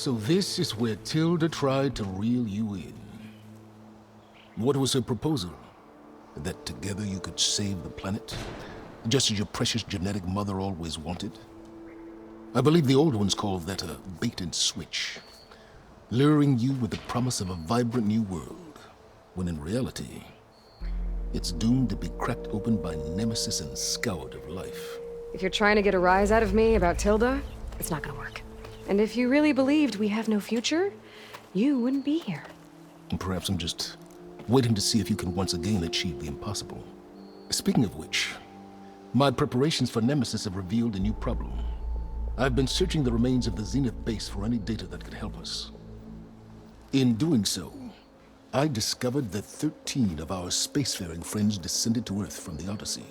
So this is where Tilda tried to reel you in. What was her proposal? That together you could save the planet? Just as your precious genetic mother always wanted? I believe the old ones called that a bait and switch. Luring you with the promise of a vibrant new world, when in reality, it's doomed to be cracked open by nemesis and scoured of life. If you're trying to get a rise out of me about Tilda, it's not gonna work. And if you really believed we have no future, you wouldn't be here. And perhaps I'm just waiting to see if you can once again achieve the impossible. Speaking of which, my preparations for Nemesis have revealed a new problem. I've been searching the remains of the Zenith base for any data that could help us. In doing so, I discovered that 13 of our spacefaring friends descended to Earth from the Odyssey.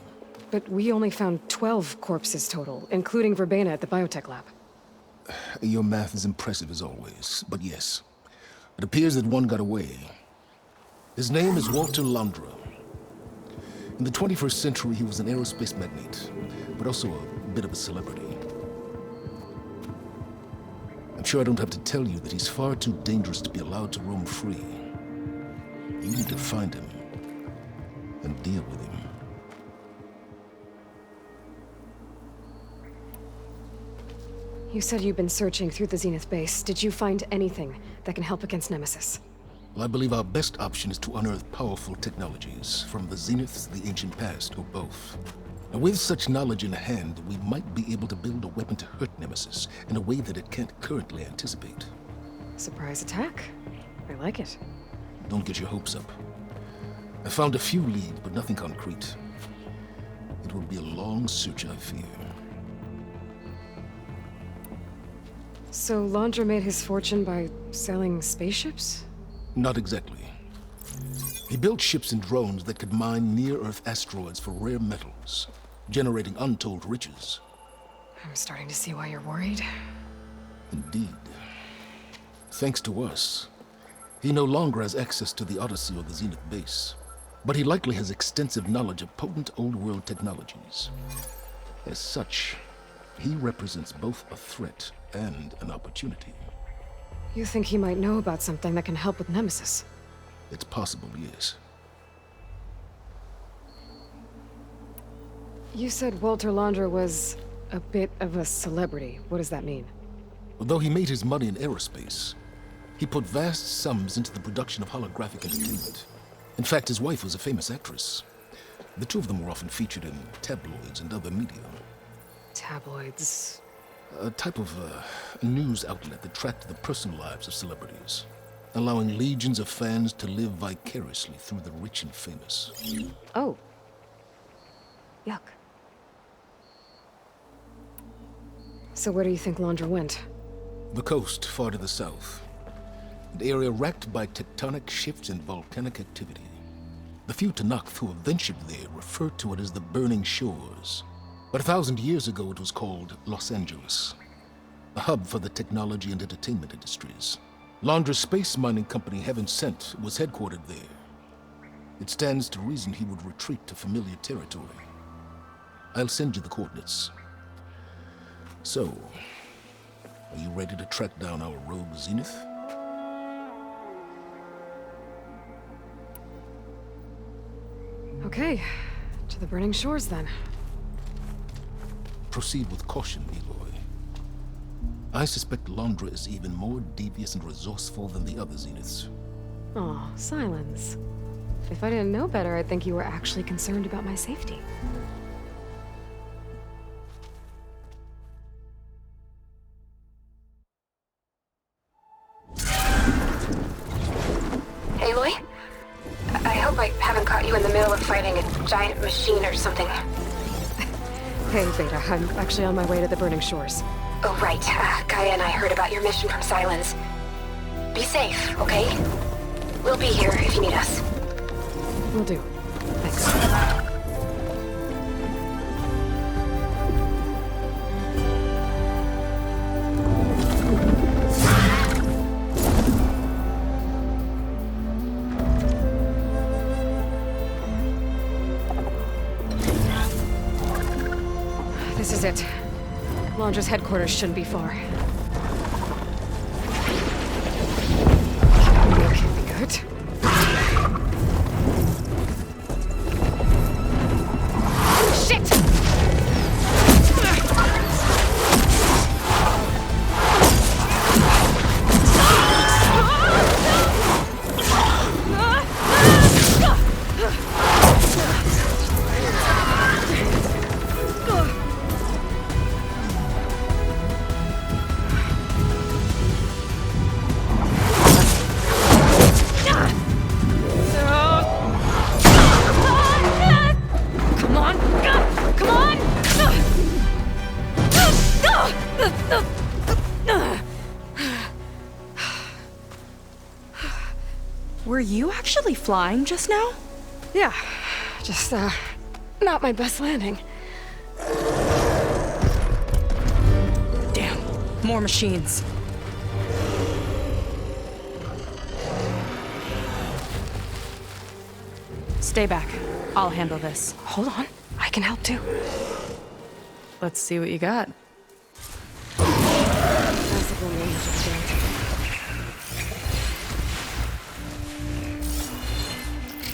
But we only found 12 corpses total, including Verbena at the biotech lab. Your math is impressive as always, but yes, it appears that one got away. His name is Walter Londra. In the 21st century, he was an aerospace magnate, but also a bit of a celebrity. I'm sure I don't have to tell you that he's far too dangerous to be allowed to roam free. You need to find him and deal with him. You said you've been searching through the Zenith base. Did you find anything that can help against Nemesis? Well, I believe our best option is to unearth powerful technologies from the Zeniths, the ancient past, or both. And with such knowledge in hand, we might be able to build a weapon to hurt Nemesis in a way that it can't currently anticipate. Surprise attack? I like it. Don't get your hopes up. I found a few leads, but nothing concrete. It will be a long search, I fear. So Londra made his fortune by selling spaceships? Not exactly. He built ships and drones that could mine near-Earth asteroids for rare metals, generating untold riches. I'm starting to see why you're worried. Indeed. Thanks to us, he no longer has access to the Odyssey or the Zenith base, but he likely has extensive knowledge of potent old-world technologies. As such, he represents both a threat and an opportunity. You think he might know about something that can help with Nemesis? It's possible, yes. You said Walter Londra was a bit of a celebrity. What does that mean? Although he made his money in aerospace, he put vast sums into the production of holographic entertainment. In fact, his wife was a famous actress. The two of them were often featured in tabloids and other media. Tabloids? A type of news outlet that tracked the personal lives of celebrities, allowing legions of fans to live vicariously through the rich and famous. Oh. Yuck. So where do you think Londra went? The coast, far to the south. An area racked by tectonic shifts and volcanic activity. The few Tanakh who have ventured there refer to it as the Burning Shores. But 1,000 years ago it was called Los Angeles, a hub for the technology and entertainment industries. Londra's space mining company, Heaven Sent, was headquartered there. It stands to reason he would retreat to familiar territory. I'll send you the coordinates. So, are you ready to track down our rogue Zenith? Okay, to the Burning Shores then. Proceed with caution, Aloy. I suspect Londra is even more devious and resourceful than the other Zeniths. Aw, Silence. If I didn't know better, I'd think you were actually concerned about my safety. Aloy? I hope I haven't caught you in the middle of fighting a giant machine or something. Hey, Beta, I'm actually on my way to the Burning Shores. Oh, right. Gaia and I heard about your mission from Silence. Be safe, okay? We'll be here if you need us. Will do. Thanks. This is it. Londra's headquarters shouldn't be far. Were you actually flying just now? Yeah, just, not my best landing. Damn, more machines. Stay back. I'll handle this. Hold on, I can help too. Let's see what you got. Classical range of strength.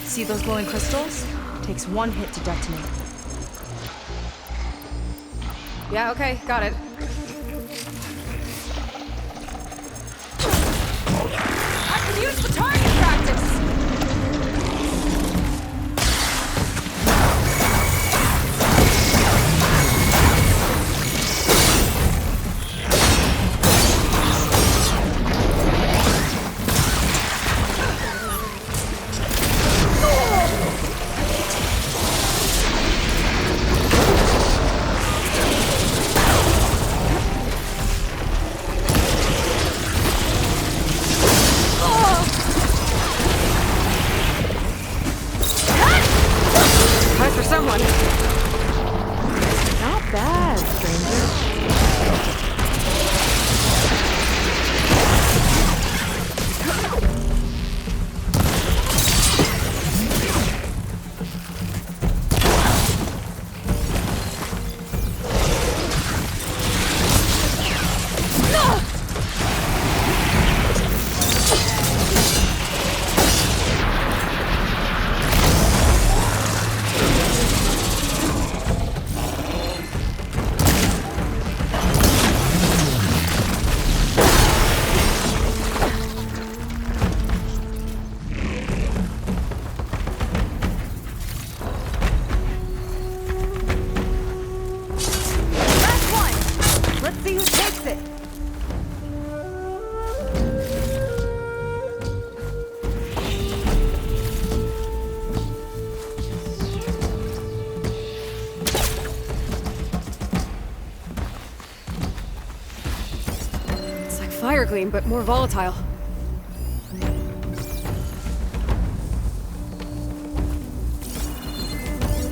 See those glowing crystals? Takes one hit to detonate. Yeah, okay, got it. I can use the target practice! Time for someone. Not bad, stranger. Fire gleam, but more volatile.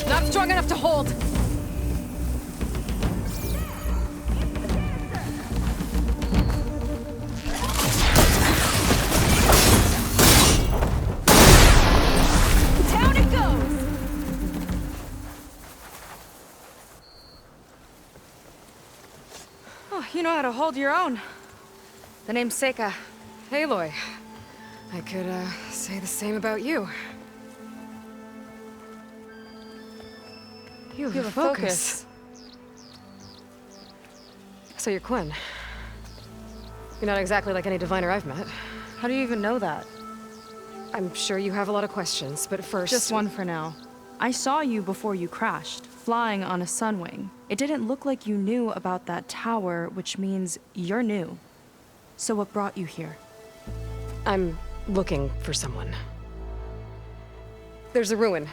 Not strong enough to hold. Down it goes! Oh, you know how to hold your own. The name's Seika. Aloy. I could, say the same about you. You have a focus. So you're Quinn. You're not exactly like any diviner I've met. How do you even know that? I'm sure you have a lot of questions, but first... Just one for now. I saw you before you crashed, flying on a sunwing. It didn't look like you knew about that tower, which means you're new. So what brought you here? I'm looking for someone. There's a ruin.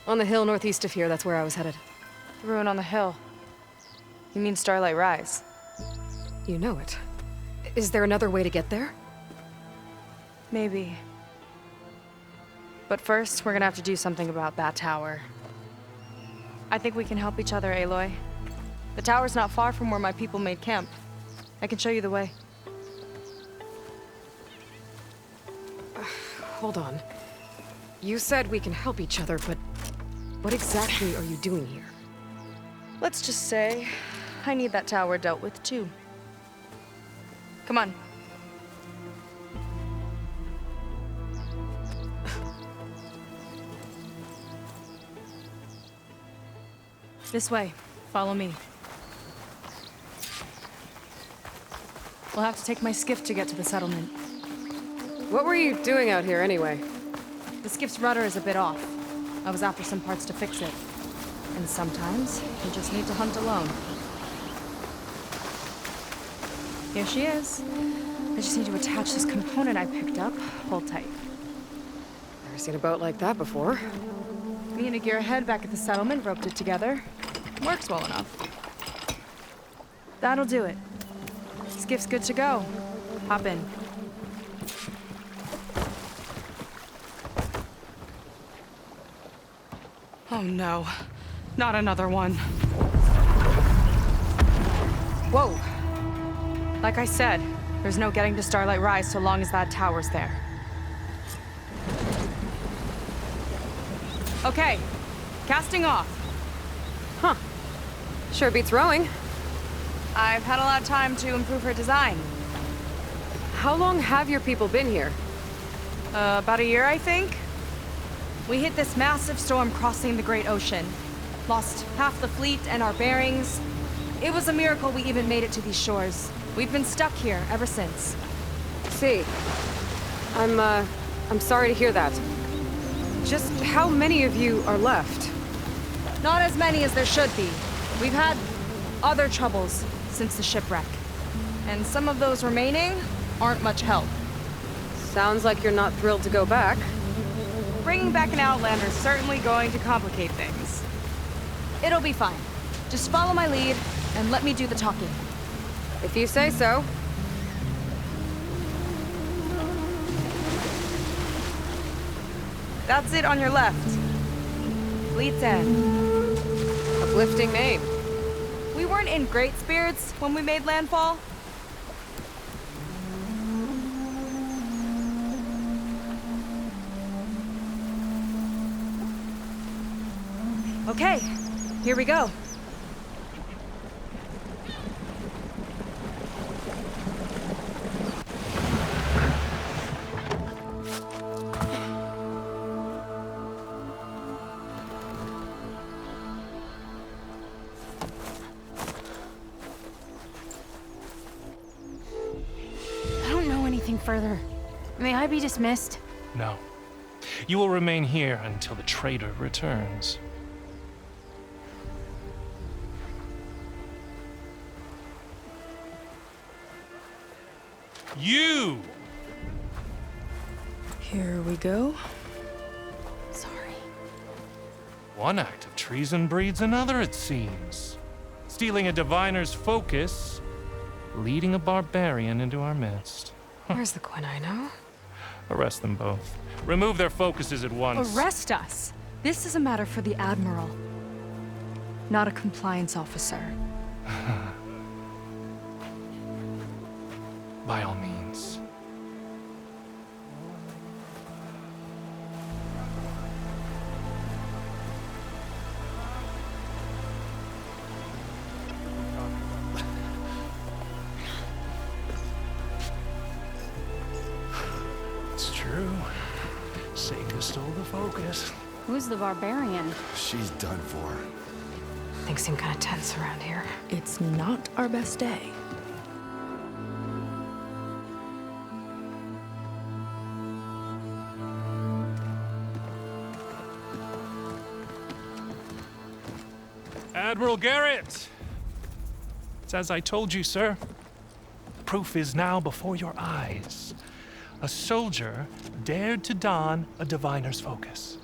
On the hill northeast of here, that's where I was headed. The ruin on the hill. You mean Starlight Rise? You know it. Is there another way to get there? Maybe. But first, we're gonna have to do something about that tower. I think we can help each other, Aloy. The tower's not far from where my people made camp. I can show you the way. Hold on. You said we can help each other, but what exactly are you doing here? Let's just say, I need that tower dealt with too. Come on. This way. Follow me. We'll have to take my skiff to get to the settlement. What were you doing out here anyway? The skiff's rudder is a bit off. I was after some parts to fix it. And sometimes, you just need to hunt alone. Here she is. I just need to attach this component I picked up. Hold tight. Never seen a boat like that before. Me and a gearhead back at the settlement roped it together. Works well enough. That'll do it. Skiff's good to go. Hop in. Oh no, not another one. Whoa. Like I said, there's no getting to Starlight Rise so long as that tower's there. Okay, casting off. Huh. Sure beats rowing. I've had a lot of time to improve her design. How long have your people been here? About a year, I think. We hit this massive storm crossing the Great Ocean. Lost half the fleet and our bearings. It was a miracle we even made it to these shores. We've been stuck here ever since. See. I'm sorry to hear that. Just how many of you are left? Not as many as there should be. We've had other troubles since the shipwreck. And some of those remaining aren't much help. Sounds like you're not thrilled to go back. Bringing back an Outlander is certainly going to complicate things. It'll be fine. Just follow my lead and let me do the talking. If you say so. That's it on your left. Fleet's End. Uplifting name. We weren't in great spirits when we made landfall. Okay, here we go. I don't know anything further. May I be dismissed? No. You will remain here until the traitor returns. You! Here we go. Sorry. One act of treason breeds another, it seems. Stealing a diviner's focus, leading a barbarian into our midst. Where's the quinino? Arrest them both. Remove their focuses at once. Arrest us. This is a matter for the Admiral, not a compliance officer. By all means. It's true. Seika stole the focus. Who's the barbarian? She's done for. Things seem kind of tense around here. It's not our best day. Admiral Garrett! It's as I told you, sir. Proof is now before your eyes. A soldier dared to don a diviner's focus.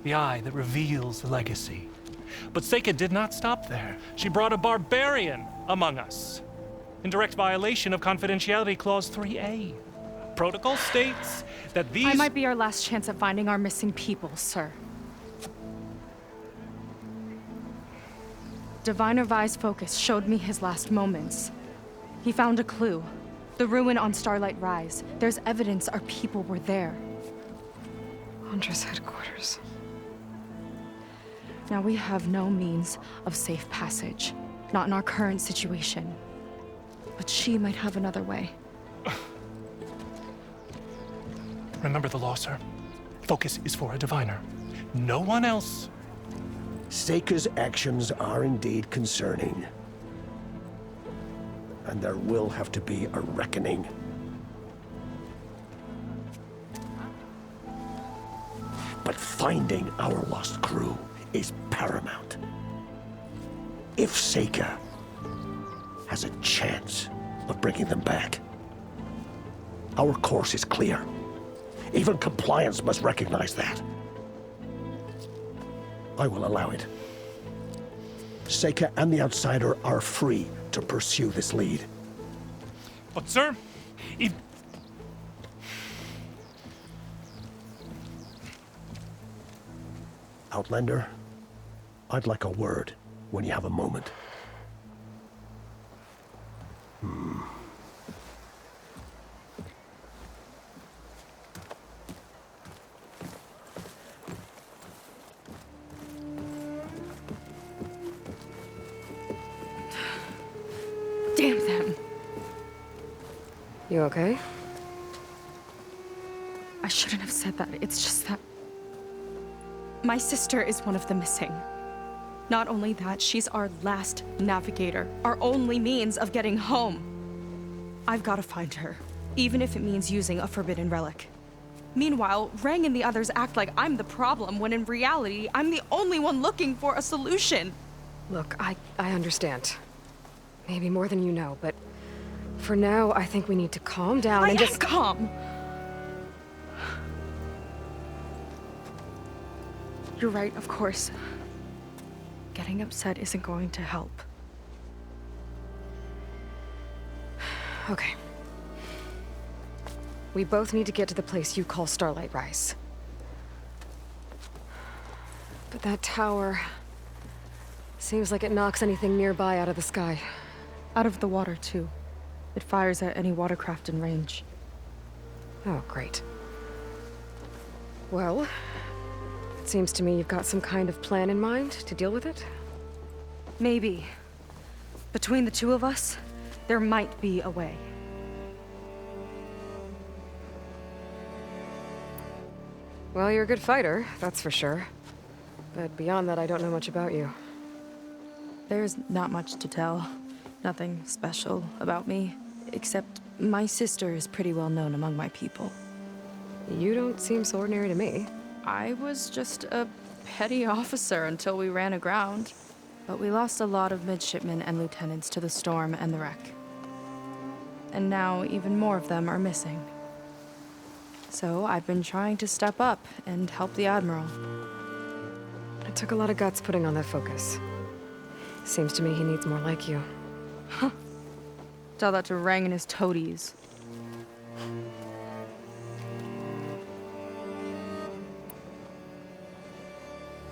The eye that reveals the legacy. But Seika did not stop there. She brought a barbarian among us. In direct violation of Confidentiality Clause 3A. Protocol states that these... I might be our last chance at finding our missing people, sir. Diviner Vi's focus showed me his last moments. He found a clue. The ruin on Starlight Rise. There's evidence our people were there. Hunter's headquarters. Now we have no means of safe passage. Not in our current situation. But she might have another way. Remember the law, sir. Focus is for a diviner. No one else. Seika's actions are indeed concerning. And there will have to be a reckoning. But finding our lost crew is paramount. If Seika has a chance of bringing them back, our course is clear. Even compliance must recognize that. I will allow it. Seika and the Outsider are free to pursue this lead. But, sir, if... Outlander, I'd like a word when you have a moment. Damn them. You okay? I shouldn't have said that. It's just that my sister is one of the missing. Not only that, she's our last navigator, our only means of getting home. I've got to find her, even if it means using a forbidden relic. Meanwhile, Rang and the others act like I'm the problem, when in reality, I'm the only one looking for a solution. Look, I understand. Maybe more than you know, but for now, I think we need to calm down and just... calm. You're right, of course. Getting upset isn't going to help. Okay. We both need to get to the place you call Starlight Rise. But that tower... seems like it knocks anything nearby out of the sky. Out of the water, too. It fires at any watercraft in range. Oh, great. Well, it seems to me you've got some kind of plan in mind to deal with it. Maybe. Between the two of us, there might be a way. Well, you're a good fighter, that's for sure. But beyond that, I don't know much about you. There's not much to tell. Nothing special about me, except my sister is pretty well known among my people. You don't seem so ordinary to me. I was just a petty officer until we ran aground. But we lost a lot of midshipmen and lieutenants to the storm and the wreck. And now even more of them are missing. So I've been trying to step up and help the Admiral. It took a lot of guts putting on that focus. Seems to me he needs more like you. Huh. Tell that to Rang and his toadies.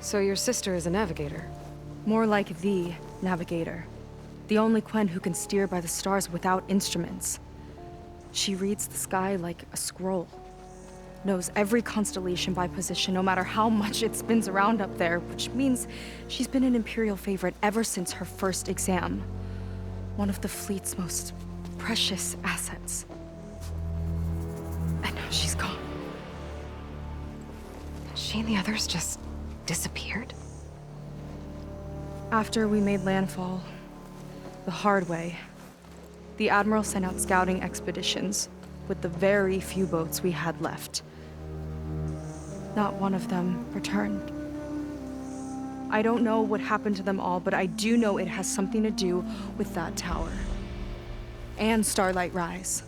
So your sister is a navigator? More like the navigator. The only Quen who can steer by the stars without instruments. She reads the sky like a scroll. Knows every constellation by position, no matter how much it spins around up there, which means she's been an Imperial favorite ever since her first exam. One of the fleet's most precious assets. And now she's gone. She and the others just disappeared? After we made landfall, the hard way, the Admiral sent out scouting expeditions with the very few boats we had left. Not one of them returned. I don't know what happened to them all, but I do know it has something to do with that tower. And Starlight Rise.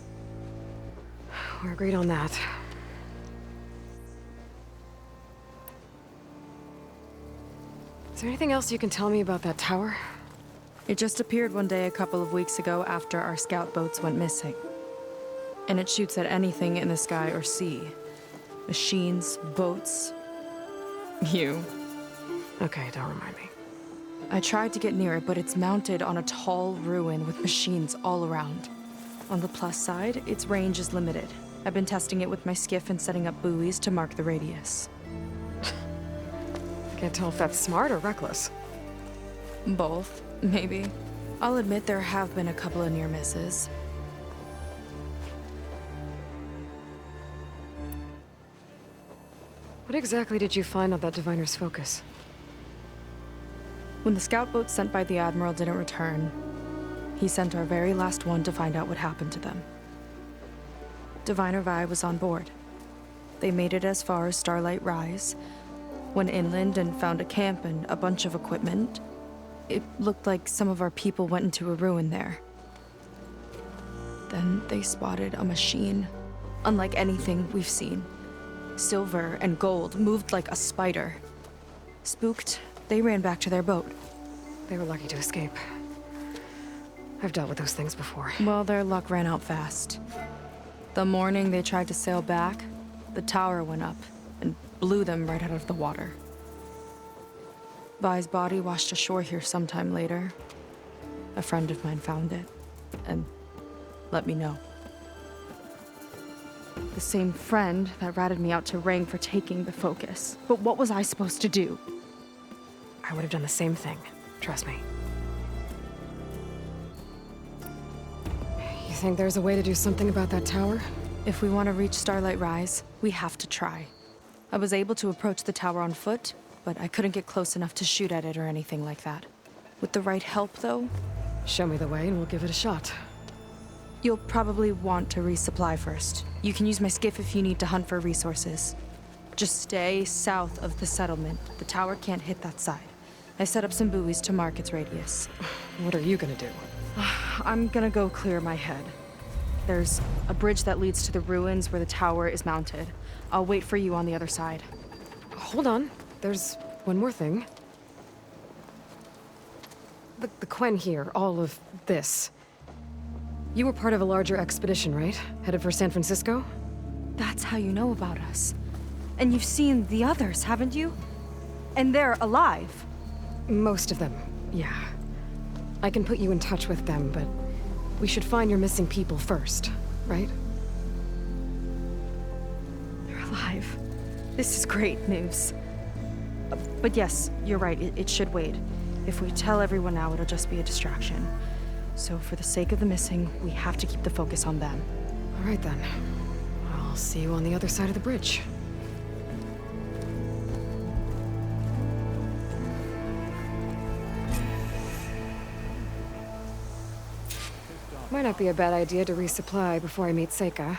We're agreed on that. Is there anything else you can tell me about that tower? It just appeared one day a couple of weeks ago after our scout boats went missing. And it shoots at anything in the sky or sea. Machines, boats, you. Okay, don't remind me. I tried to get near it, but it's mounted on a tall ruin with machines all around. On the plus side, its range is limited. I've been testing it with my skiff and setting up buoys to mark the radius. Can't tell if that's smart or reckless. Both, maybe. I'll admit there have been a couple of near misses. What exactly did you find on that diviner's focus? When the scout boat sent by the Admiral didn't return, he sent our very last one to find out what happened to them. Diviner Vi was on board. They made it as far as Starlight Rise, went inland and found a camp and a bunch of equipment. It looked like some of our people went into a ruin there. Then they spotted a machine, unlike anything we've seen. Silver and gold, moved like a spider. Spooked, they ran back to their boat. They were lucky to escape. I've dealt with those things before. Well, their luck ran out fast. The morning they tried to sail back, the tower went up and blew them right out of the water. Vi's body washed ashore here sometime later. A friend of mine found it and let me know. The same friend that ratted me out to Rang for taking the focus. But what was I supposed to do? I would have done the same thing. Trust me. You think there's a way to do something about that tower? If we want to reach Starlight Rise, we have to try. I was able to approach the tower on foot, but I couldn't get close enough to shoot at it or anything like that. With the right help, though, Show me the way and we'll give it a shot. you'll probably want to resupply first. You can use my skiff if you need to hunt for resources. Just stay south of the settlement. The tower can't hit that side. I set up some buoys to mark its radius. What are you gonna do? I'm gonna go clear my head. There's a bridge that leads to the ruins where the tower is mounted. I'll wait for you on the other side. Hold on. There's one more thing. The Quen here, all of this. You were part of a larger expedition, right? Headed for San Francisco? That's how you know about us. And you've seen the others, haven't you? And they're alive. Most of them, yeah. I can put you in touch with them, but we should find your missing people first, right? They're alive. This is great news. But yes, you're right, it should wait. If we tell everyone now, it'll just be a distraction. So for the sake of the missing, we have to keep the focus on them. All right then. I'll see you on the other side of the bridge. Might not be a bad idea to resupply before I meet Seika.